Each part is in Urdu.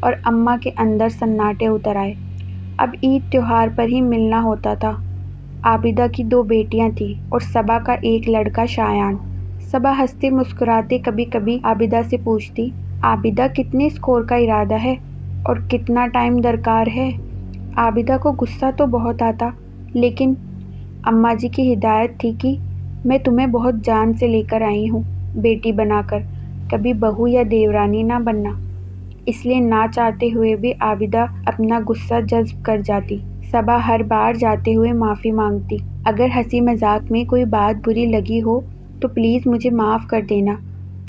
اور اماں کے اندر سناٹے اتر آئے۔ اب عید تہوار پر ہی ملنا ہوتا تھا۔ عابدہ کی 2 بیٹیاں تھیں اور صبا کا ایک لڑکا شایان۔ صبا ہنستے مسکراتے کبھی کبھی عابدہ سے پوچھتی، عابدہ کتنے اسکور کا ارادہ ہے اور کتنا ٹائم درکار ہے؟ عابدہ کو غصہ تو بہت آتا، لیکن اماں جی کی ہدایت تھی کہ میں تمہیں بہت جان سے لے کر آئی ہوں بیٹی بنا کر، کبھی بہو یا دیورانی نہ بننا۔ اس لیے نہ چاہتے ہوئے بھی عابدہ اپنا غصہ جذب کر جاتی۔ صبا ہر بار جاتے ہوئے معافی مانگتی، اگر ہنسی مذاق میں کوئی بات بری لگی ہو تو پلیز مجھے معاف کر دینا،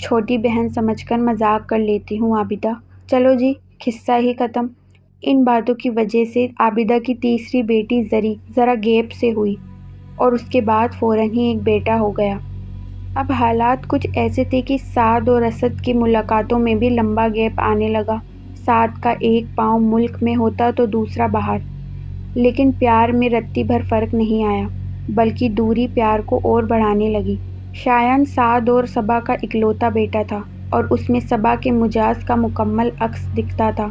چھوٹی بہن سمجھ کر مذاق کر لیتی ہوں عابدہ۔ چلو جی، قصہ ہی ختم۔ ان باتوں کی وجہ سے عابدہ کی تیسری بیٹی زری ذرا گیپ سے ہوئی اور اس کے بعد فوراً ہی ایک بیٹا ہو گیا۔ اب حالات کچھ ایسے تھے کہ سعد اور اسد کی ملاقاتوں میں بھی لمبا گیپ آنے لگا۔ سعد کا ایک پاؤں ملک میں ہوتا تو دوسرا باہر، لیکن پیار میں رتی بھر فرق نہیں آیا، بلکہ دوری پیار کو اور بڑھانے لگی۔ شایان سعد اور صبا کا اکلوتا بیٹا تھا اور اس میں صبا کے مجاز کا مکمل عکس دکھتا تھا۔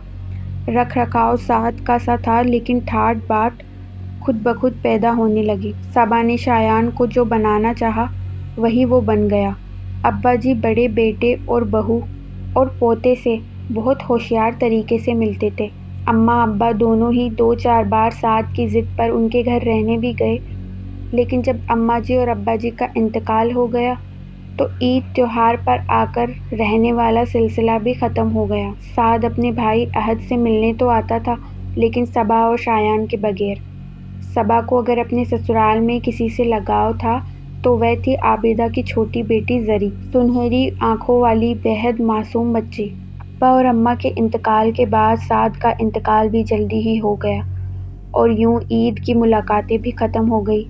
رکھ رکھاؤ سعد کا سا تھا، لیکن ٹھاٹ باٹ خود بخود پیدا ہونے لگی۔ صبا نے شایان کو جو بنانا چاہا وہی وہ بن گیا۔ ابا جی بڑے بیٹے اور بہو اور پوتے سے بہت ہوشیار طریقے سے ملتے تھے۔ اماں ابا دونوں ہی 2-4 بار سعد کی ضد پر ان کے گھر رہنے بھی گئے، لیکن جب اماں جی اور ابا جی کا انتقال ہو گیا تو عید تہوار پر آ کر رہنے والا سلسلہ بھی ختم ہو گیا۔ سعد اپنے بھائی احد سے ملنے تو آتا تھا، لیکن صبا اور شایان کے بغیر۔ صبا کو اگر اپنے سسرال میں کسی سے لگاؤ تھا تو وہ تھی عابدہ کی چھوٹی بیٹی زری، سنہری آنکھوں والی بےحد معصوم بچی۔ ابا اور اماں کے انتقال کے بعد سعد کا انتقال بھی جلدی ہی ہو گیا اور یوں عید کی ملاقاتیں بھی ختم ہو گئی۔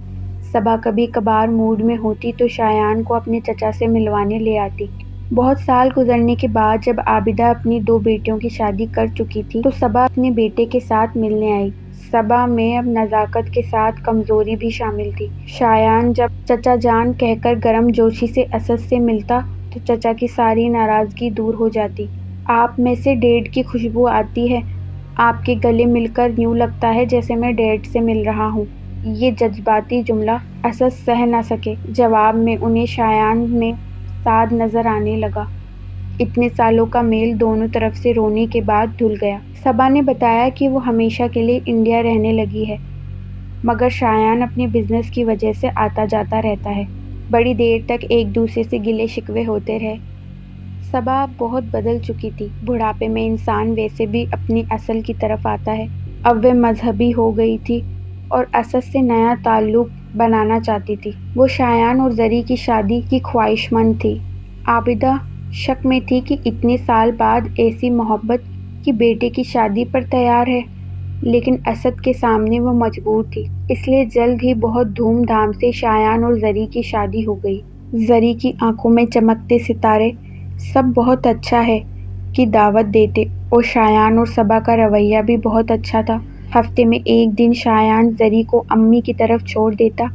صبا کبھی کبھار موڈ میں ہوتی تو شایان کو اپنے چچا سے ملوانے لے آتی۔ بہت سال گزرنے کے بعد جب عابدہ اپنی 2 بیٹیوں کی شادی کر چکی تھی تو صبا اپنے بیٹے کے ساتھ ملنے آئی۔ صبا میں اب نزاکت کے ساتھ کمزوری بھی شامل تھی۔ شایان جب چچا جان کہہ کر گرم جوشی سے اسد سے ملتا تو چچا کی ساری ناراضگی دور ہو جاتی۔ آپ میں سے ڈیڈ کی خوشبو آتی ہے، آپ کے گلے مل کر یوں لگتا ہے جیسے میں ڈیڈ سے مل رہا ہوں۔ یہ جذباتی جملہ اسد سہ نہ سکے۔ جواب میں انہیں شایان میں سعد نظر آنے لگا۔ اتنے سالوں کا میل دونوں طرف سے رونے کے بعد دھل گیا۔ صبا نے بتایا کہ وہ ہمیشہ کے لیے انڈیا رہنے لگی ہے، مگر شایان اپنے بزنس کی وجہ سے آتا جاتا رہتا ہے۔ بڑی دیر تک ایک دوسرے سے گلے شکوے ہوتے رہے۔ صبا اب بہت بدل چکی تھی۔ بڑھاپے میں انسان ویسے بھی اپنی اصل کی طرف آتا ہے۔ اب وہ مذہبی ہو گئی تھی اور اسد سے نیا تعلق بنانا چاہتی تھی۔ وہ شایان اور زری کی شادی کی خواہش مند تھی۔ عابدہ شک میں تھی کہ اتنے سال بعد ایسی محبت کی بیٹے کی شادی پر تیار ہے، لیکن اسد کے سامنے وہ مجبور تھی، اس لیے جلد ہی بہت دھوم دھام سے شایان اور زری کی شادی ہو گئی۔ زری کی آنکھوں میں چمکتے ستارے سب بہت اچھا ہے کی دعوت دیتے اور شایان اور صبا کا رویہ بھی بہت اچھا تھا۔ ہفتے میں ایک دن شایان زری کو امی کی طرف چھوڑ دیتا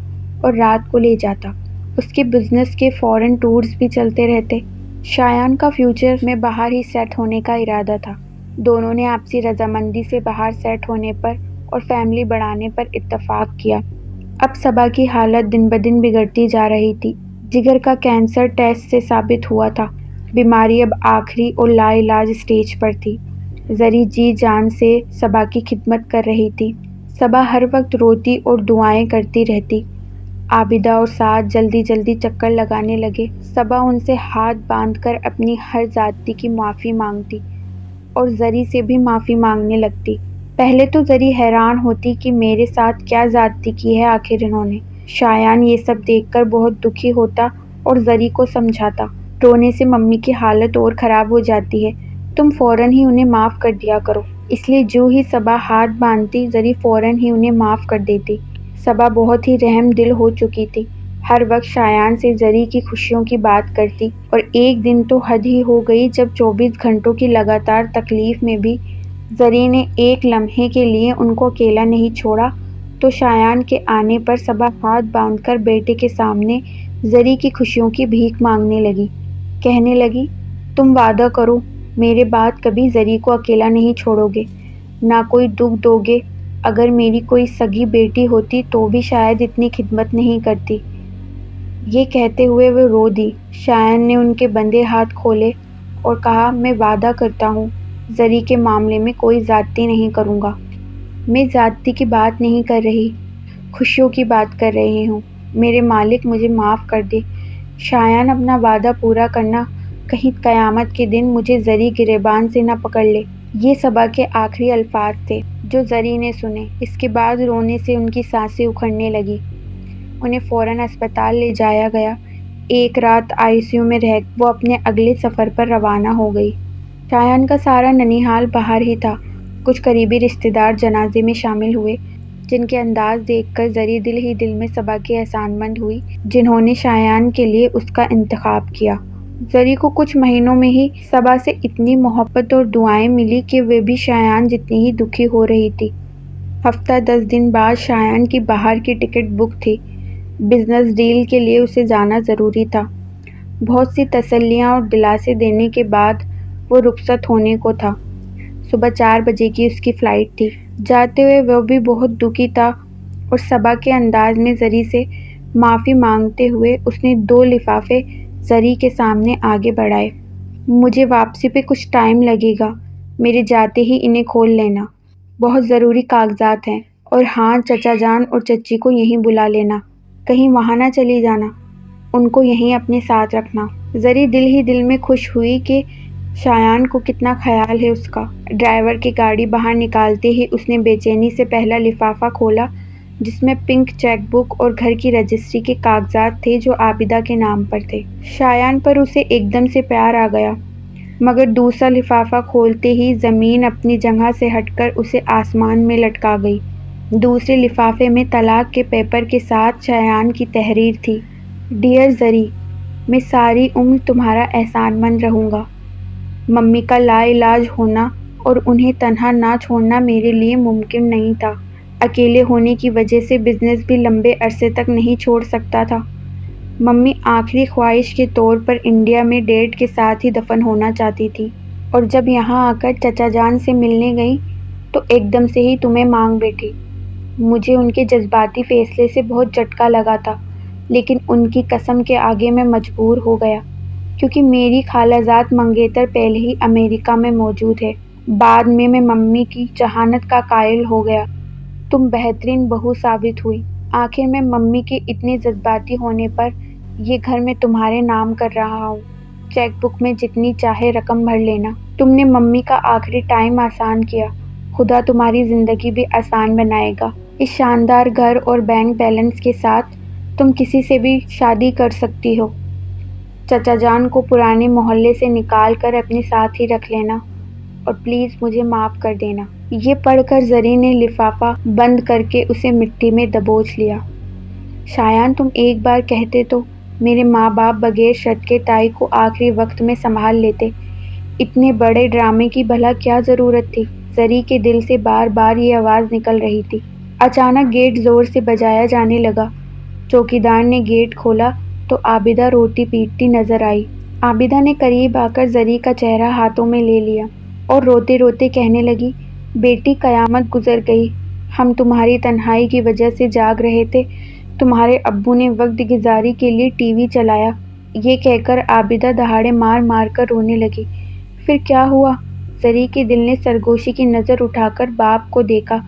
اور رات کو لے جاتا۔ اس کے بزنس کے فورن ٹورز بھی چلتے رہتے۔ شایان کا فیوچر میں باہر ہی سیٹ ہونے کا ارادہ تھا۔ دونوں نے آپسی رضامندی سے باہر سیٹ ہونے پر اور فیملی بڑھانے پر اتفاق کیا۔ اب صبا کی حالت دن بدن بگڑتی جا رہی تھی۔ جگر کا کینسر ٹیسٹ سے ثابت ہوا تھا۔ بیماری اب آخری اور لا علاج اسٹیج پر تھی۔ زری جی جان سے صبا کی خدمت کر رہی تھی۔ صبا ہر وقت روتی اور دعائیں کرتی رہتی۔ عابدہ اور سعد جلدی جلدی چکر لگانے لگے۔ صبا ان سے ہاتھ باندھ کر اپنی ہر زیادتی کی معافی مانگتی اور زری سے بھی معافی مانگنے لگتی۔ پہلے تو زری حیران ہوتی کہ میرے ساتھ کیا زیادتی کی ہے آخر انہوں نے۔ شایان یہ سب دیکھ کر بہت دکھی ہوتا اور زری کو سمجھاتا، رونے سے ممی کی حالت اور خراب ہو جاتی ہے، تم فوراً ہی انہیں معاف کر دیا کرو۔ اس لیے جو ہی صبا ہاتھ باندھتی زری فوراً ہی انہیں معاف کر دیتی۔ صبا بہت ہی رحم دل ہو چکی تھی، ہر وقت شایان سے زری کی خوشیوں کی بات کرتی، اور ایک دن تو حد ہی ہو گئی جب 24 گھنٹوں کی لگاتار تکلیف میں بھی زری نے ایک لمحے کے لیے ان کو اکیلا نہیں چھوڑا تو شایان کے آنے پر صبا ہاتھ باندھ کر بیٹے کے سامنے زری کی خوشیوں کی بھیک مانگنے لگی، کہنے لگی، تم وعدہ کرو میرے بعد کبھی زری کو اکیلا نہیں چھوڑو گے، نہ کوئی دکھ دو گے۔ اگر میری کوئی سگی بیٹی ہوتی تو بھی شاید اتنی خدمت نہیں کرتی۔ یہ کہتے ہوئے وہ رو دی۔ شایان نے ان کے بندھے ہاتھ کھولے اور کہا، میں وعدہ کرتا ہوں زری کے معاملے میں کوئی زیادتی نہیں کروں گا۔ میں زیادتی کی بات نہیں کر رہی، خوشیوں کی بات کر رہی ہوں۔ میرے مالک مجھے معاف کر دے۔ شایان اپنا وعدہ پورا کرنا، کہیں قیامت کے دن مجھے زری گریبان سے نہ پکڑ لے۔ یہ صبا کے آخری الفاظ تھے جو زری نے سنے۔ اس کے بعد رونے سے ان کی سانسیں اکھڑنے لگی۔ انہیں فوراً اسپتال لے جایا گیا۔ ایک رات آئی سی یو میں رہ وہ اپنے اگلے سفر پر روانہ ہو گئی۔ شایان کا سارا ننیہال باہر ہی تھا۔ کچھ قریبی رشتہ دار جنازے میں شامل ہوئے، جن کے انداز دیکھ کر زری دل ہی دل میں صبا کی احسان مند ہوئی، جنہوں نے شایان کے لیے اس کا انتخاب کیا۔ زری کو کچھ مہینوں میں ہی صبا سے اتنی محبت اور دعائیں ملی کہ وہ بھی شایان جتنی ہی دکھی ہو رہی تھی۔ ہفتہ 10 دن بعد شایان کی باہر کی ٹکٹ بک تھی۔ بزنس ڈیل کے لیے اسے جانا ضروری تھا۔ بہت سی تسلیاں اور دلاسے دینے کے بعد وہ رخصت ہونے کو تھا۔ صبح 4 بجے کی اس کی فلائٹ تھی۔ جاتے ہوئے وہ بھی بہت دکھی تھا اور صبا کے انداز میں زری سے معافی مانگتے ہوئے اس نے 2 لفافے زری کے سامنے آگے بڑھائے۔ مجھے واپسی پہ کچھ ٹائم لگے گا، میرے جاتے ہی انہیں کھول لینا۔ بہت ضروری کاغذات ہیں، اور ہاں، چچا جان اور چچی کو یہیں بلا لینا، کہیں وہاں نہ چلی جانا، ان کو یہیں اپنے ساتھ رکھنا۔ زری دل ہی دل میں خوش ہوئی کہ شایان کو کتنا خیال ہے اس کا۔ ڈرائیور کی گاڑی باہر نکالتے ہی اس نے بے چینی سے پہلا لفافہ کھولا، جس میں پنک چیک بک اور گھر کی رجسٹری کے کاغذات تھے جو عابدہ کے نام پر تھے۔ شایان پر اسے ایک دم سے پیار آ گیا، مگر دوسرا لفافہ کھولتے ہی زمین اپنی جگہ سے ہٹ کر اسے آسمان میں لٹکا گئی۔ دوسرے لفافے میں طلاق کے پیپر کے ساتھ شایان کی تحریر تھی۔ ڈیئر زری، میں ساری عمر تمہارا احسان مند رہوں گا۔ ممی کا لا علاج ہونا اور انہیں تنہا نہ چھوڑنا میرے لیے ممکن نہیں تھا۔ اکیلے ہونے کی وجہ سے بزنس بھی لمبے عرصے تک نہیں چھوڑ سکتا تھا۔ ممی آخری خواہش کے طور پر انڈیا میں ڈیڈ کے ساتھ ہی دفن ہونا چاہتی تھی، اور جب یہاں آ کر چچا جان سے ملنے گئی تو ایک دم سے ہی تمہیں مانگ بیٹھی۔ مجھے ان کے جذباتی فیصلے سے بہت جھٹکا لگا تھا، لیکن ان کی قسم کے آگے میں مجبور ہو گیا، کیونکہ میری خالہ زاد منگیتر پہلے ہی امریکہ میں موجود ہے۔ بعد میں ممی کی ذہانت کا قائل ہو گیا۔ تم بہترین بہو ثابت ہوئی۔ آخر میں ممی کے اتنے جذباتی ہونے پر یہ گھر میں تمہارے نام کر رہا ہوں۔ چیک بک میں جتنی چاہے رقم بھر لینا۔ تم نے ممی کا آخری ٹائم آسان کیا، خدا تمہاری زندگی بھی آسان بنائے گا۔ اس شاندار گھر اور بینک بیلنس کے ساتھ تم کسی سے بھی شادی کر سکتی ہو۔ چچا جان کو پرانے محلے سے نکال کر اپنے ساتھ ہی رکھ لینا، اور پلیز مجھے معاف کر دینا۔ یہ پڑھ کر زری نے لفافہ بند کر کے اسے مٹی میں دبوچ لیا۔ شایان، تم ایک بار کہتے تو میرے ماں باپ بغیر شرط کے تائی کو آخری وقت میں سنبھال لیتے۔ اتنے بڑے ڈرامے کی بھلا کیا ضرورت تھی؟ زری کے دل سے بار بار یہ آواز نکل رہی تھی۔ اچانک گیٹ زور سے بجایا جانے لگا۔ چوکیدار نے گیٹ کھولا تو عابدہ روتی پیٹتی نظر آئی۔ عابدہ نے قریب آ کر زری کا چہرہ ہاتھوں میں لے لیا اور روتے روتے کہنے لگی، بیٹی، قیامت گزر گئی۔ ہم تمہاری تنہائی کی وجہ سے جاگ رہے تھے۔ تمہارے ابو نے وقت گزاری کے لیے ٹی وی چلایا۔ یہ کہہ کر عابدہ دہاڑے مار مار کر رونے لگی۔ پھر کیا ہوا؟ زری کے دل نے سرگوشی کی نظر اٹھا کر باپ کو دیکھا،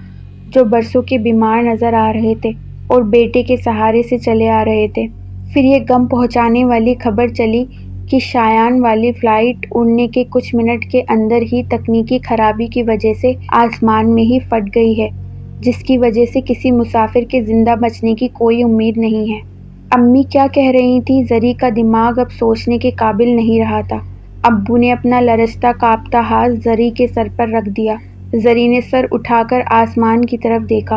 جو برسوں کے بیمار نظر آ رہے تھے اور بیٹے کے سہارے سے چلے آ رہے تھے۔ پھر یہ غم پہنچانے والی خبر چلی کہ شایان والی فلائٹ اڑنے کے کچھ منٹ کے اندر ہی تکنیکی خرابی کی وجہ سے آسمان میں ہی پھٹ گئی ہے، جس کی وجہ سے کسی مسافر کے زندہ بچنے کی کوئی امید نہیں ہے۔ امی کیا کہہ رہی تھیں؟ زری کا دماغ اب سوچنے کے قابل نہیں رہا تھا۔ ابو نے اپنا لرزتا کانپتا ہاتھ زری کے سر پر رکھ دیا۔ زری نے سر اٹھا کر آسمان کی طرف دیکھا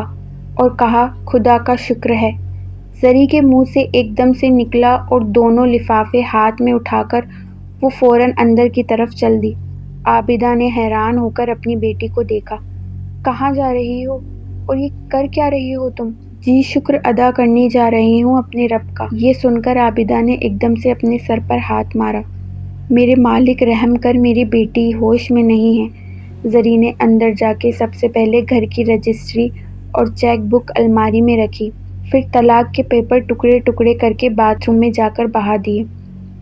اور کہا، خدا کا شکر ہے۔ زری کے منہ سے ایک دم سے نکلا اور دونوں لفافے ہاتھ میں اٹھا کر وہ فوراً اندر کی طرف چل دی۔ عابدہ نے حیران ہو کر اپنی بیٹی کو دیکھا۔ کہاں جا رہی ہو اور یہ کر کیا رہی ہو تم؟ جی، شکر ادا کرنے جا رہی ہوں اپنے رب کا۔ یہ سن کر عابدہ نے ایک دم سے اپنے سر پر ہاتھ مارا۔ میرے مالک رحم کر، میری بیٹی ہوش میں نہیں ہے۔ زری نے اندر جا کے سب سے پہلے گھر کی رجسٹری اور چیک بک الماری میں رکھی، پھر طلاق کے پیپر ٹکڑے ٹکڑے کر کے باتھ روم میں جا کر بہا دیے۔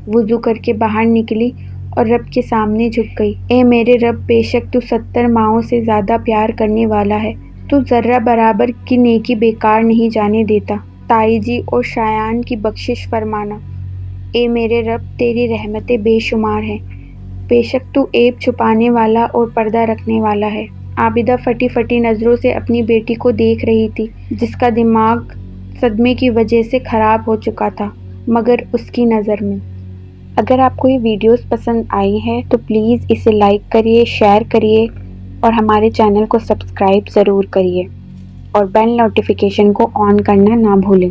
وضو کر کے باہر نکلی اور رب کے سامنے جھک گئی۔ اے میرے رب، بے شک تو 70 ماؤں سے زیادہ پیار کرنے والا ہے، تو ذرہ برابر کی نیکی بیکار نہیں جانے دیتا۔ تائی جی اور شایان کی بخشش فرمانا۔ اے میرے رب، تیری رحمتیں بے شمار ہیں، بے شک تو عیب چھپانے والا اور پردہ رکھنے والا ہے۔ عابدہ پھٹی پھٹی نظروں سے اپنی بیٹی کو دیکھ رہی تھی، جس کا دماغ صدمے کی وجہ سے خراب ہو چکا تھا، مگر اس کی نظر میں۔ اگر آپ کو یہ ویڈیوز پسند آئی ہے تو پلیز اسے لائک کریے، شیئر کریے اور ہمارے چینل کو سبسکرائب ضرور کریے اور بیل نوٹیفیکیشن کو آن کرنا نہ بھولیں۔